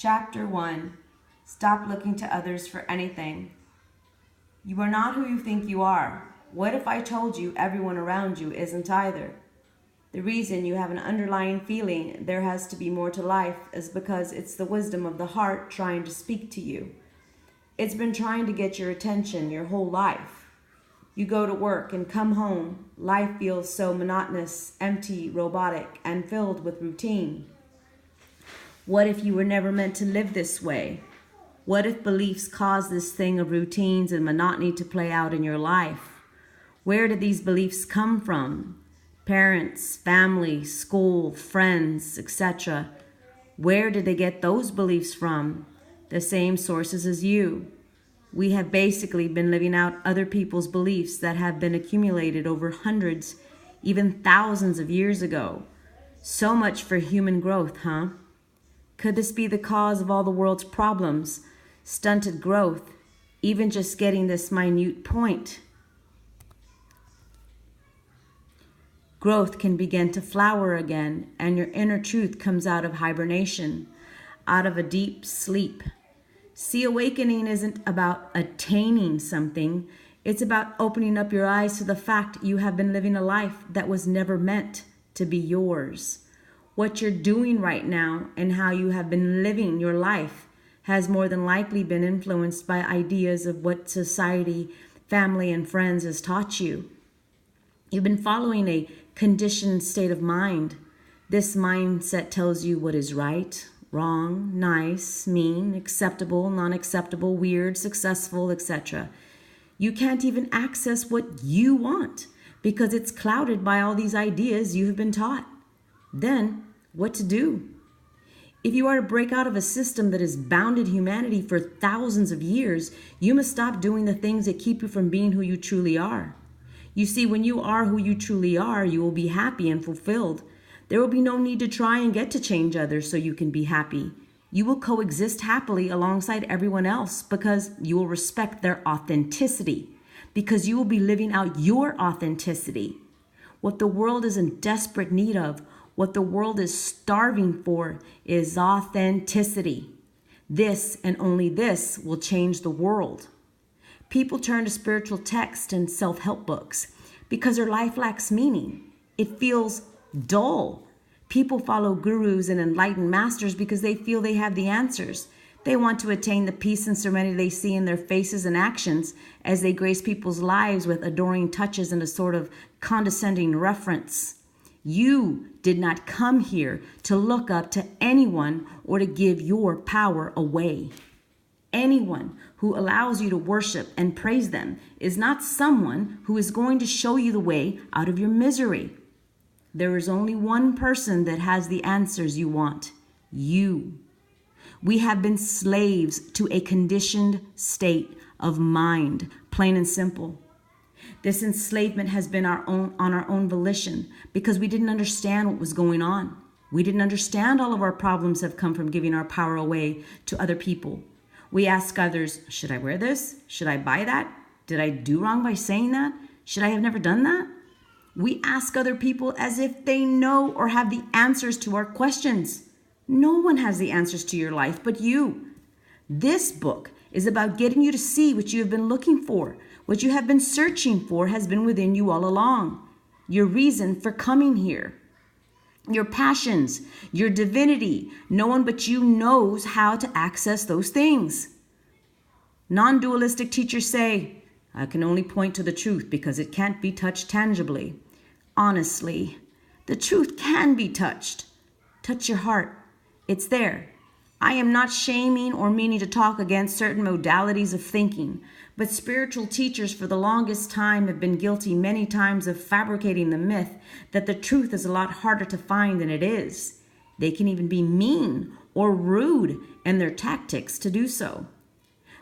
Chapter 1. Stop looking to others for anything. You are not who you think you are. What if I told you everyone around you isn't either? The reason you have an underlying feeling there has to be more to life is because it's the wisdom of the heart trying to speak to you. It's been trying to get your attention your whole life. You go to work and come home. Life feels so monotonous, empty, robotic, and filled with routine. What if you were never meant to live this way? What if beliefs cause this thing of routines and monotony to play out in your life? Where did these beliefs come from? Parents, family, school, friends, etc. Where did they get those beliefs from? The same sources as you. We have basically been living out other people's beliefs that have been accumulated over hundreds, even thousands of years ago. So much for human growth, huh? Could this be the cause of all the world's problems? Stunted growth, even just getting this minute point. Growth can begin to flower again, and your inner truth comes out of hibernation, out of a deep sleep. See, awakening isn't about attaining something. It's about opening up your eyes to the fact you have been living a life that was never meant to be yours. What you're doing right now and how you have been living your life has more than likely been influenced by ideas of what society, family, and friends has taught you. You've been following a conditioned state of mind. This mindset tells you what is right, wrong, nice, mean, acceptable, non-acceptable, weird, successful, etc. You can't even access what you want because it's clouded by all these ideas you have been taught. Then, what to do? If you are to break out of a system that has bounded humanity for thousands of years, you must stop doing the things that keep you from being who you truly are. You see, when you are who you truly are, you will be happy and fulfilled. There will be no need to try and get to change others so you can be happy. You will coexist happily alongside everyone else because you will respect their authenticity, because you will be living out your authenticity. What the world is in desperate need of, what the world is starving for, is authenticity. This and only this will change the world. People turn to spiritual texts and self-help books because their life lacks meaning. It feels dull. People follow gurus and enlightened masters because they feel they have the answers. They want to attain the peace and serenity they see in their faces and actions as they grace people's lives with adoring touches and a sort of condescending reference. You did not come here to look up to anyone or to give your power away. Anyone who allows you to worship and praise them is not someone who is going to show you the way out of your misery. There is only one person that has the answers you want: you. We have been slaves to a conditioned state of mind, plain and simple. This enslavement has been on our own volition because we didn't understand what was going on. We didn't understand all of our problems have come from giving our power away to other people. We ask others, should I wear this? Should I buy that? Did I do wrong by saying that? Should I have never done that? We ask other people as if they know or have the answers to our questions. No one has the answers to your life but you. This book is about getting you to see what you have been looking for. What you have been searching for has been within you all along. Your reason for coming here. Your passions, your divinity. No one but you knows how to access those things. Non-dualistic teachers say, I can only point to the truth because it can't be touched tangibly. Honestly, the truth can be touched. Touch your heart. It's there. I am not shaming or meaning to talk against certain modalities of thinking, but spiritual teachers for the longest time have been guilty many times of fabricating the myth that the truth is a lot harder to find than it is. They can even be mean or rude in their tactics to do so.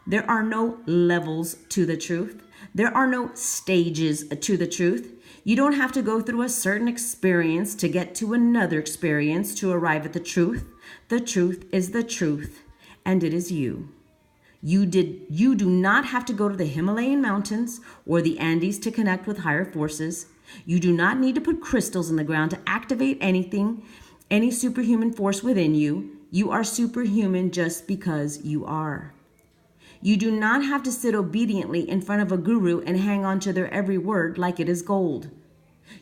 There are no levels to the truth. There are no stages to the truth. You don't have to go through a certain experience to get to another experience to arrive at the truth. The truth is the truth, and it is you. You do not have to go to the Himalayan mountains or the Andes to connect with higher forces. You do not need to put crystals in the ground to activate anything, any superhuman force within you. You are superhuman just because you are. You do not have to sit obediently in front of a guru and hang on to their every word like it is gold.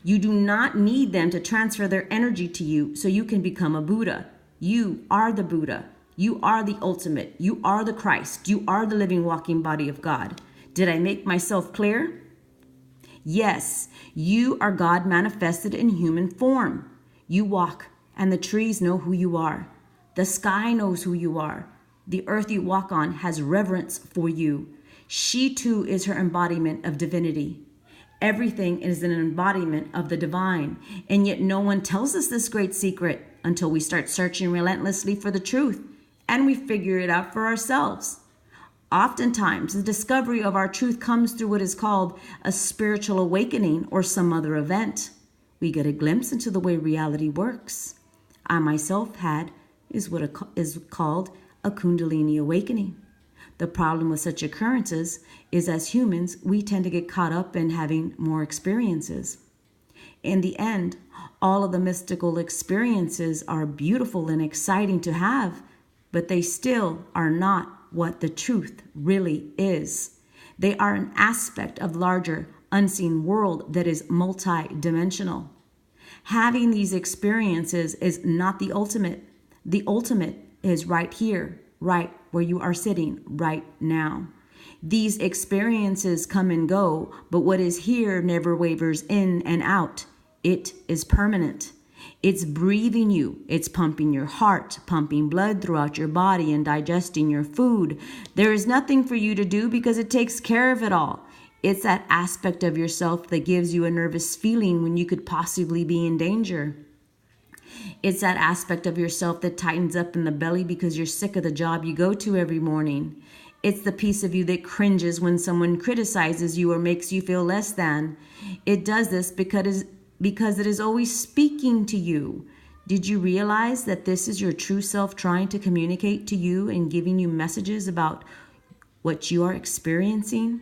You do not need them to transfer their energy to you so you can become a Buddha. You are the Buddha. You are the ultimate. You are the Christ. You are the living, walking body of God. Did I make myself clear? Yes, you are God manifested in human form. You walk, and the trees know who you are. The sky knows who you are. The earth you walk on has reverence for you. She too is her embodiment of divinity. Everything is an embodiment of the divine, and yet no one tells us this great secret until we start searching relentlessly for the truth, and we figure it out for ourselves. Oftentimes, the discovery of our truth comes through what is called a spiritual awakening or some other event. We get a glimpse into the way reality works. I myself had what is called a Kundalini awakening. The problem with such occurrences is, as humans, we tend to get caught up in having more experiences. In the end, all of the mystical experiences are beautiful and exciting to have, but they still are not what the truth really is. They are an aspect of larger, unseen world that is multi-dimensional. Having these experiences is not the ultimate. The ultimate is right here, right where you are sitting right now. These experiences come and go, but what is here never wavers in and out. It is permanent. It's breathing you. It's pumping your heart, pumping blood throughout your body and digesting your food. There is nothing for you to do because it takes care of it all. It's that aspect of yourself that gives you a nervous feeling when you could possibly be in danger. It's that aspect of yourself that tightens up in the belly because you're sick of the job you go to every morning. It's the piece of you that cringes when someone criticizes you or makes you feel less than. It does this because it is always speaking to you. Did you realize that this is your true self trying to communicate to you and giving you messages about what you are experiencing?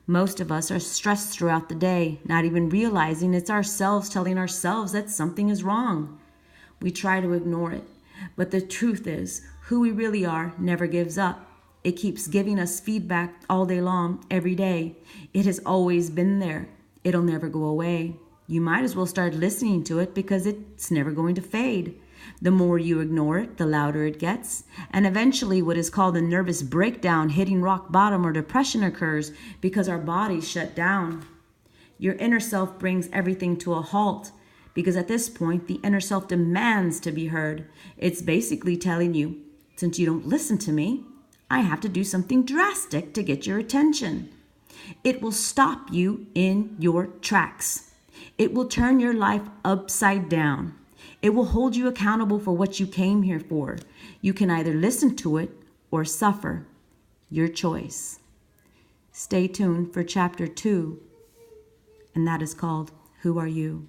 Most of us are stressed throughout the day, not even realizing it's ourselves telling ourselves that something is wrong. We try to ignore it, but the truth is, who we really are never gives up. It keeps giving us feedback all day long, every day. It has always been there. It'll never go away. You might as well start listening to it because it's never going to fade. The more you ignore it, the louder it gets. And eventually what is called a nervous breakdown, hitting rock bottom, or depression occurs because our bodies shut down. Your inner self brings everything to a halt because at this point, the inner self demands to be heard. It's basically telling you, since you don't listen to me, I have to do something drastic to get your attention. It will stop you in your tracks. It will turn your life upside down. It will hold you accountable for what you came here for. You can either listen to it or suffer. Your choice. Stay tuned for chapter 2, and that is called, Who Are You?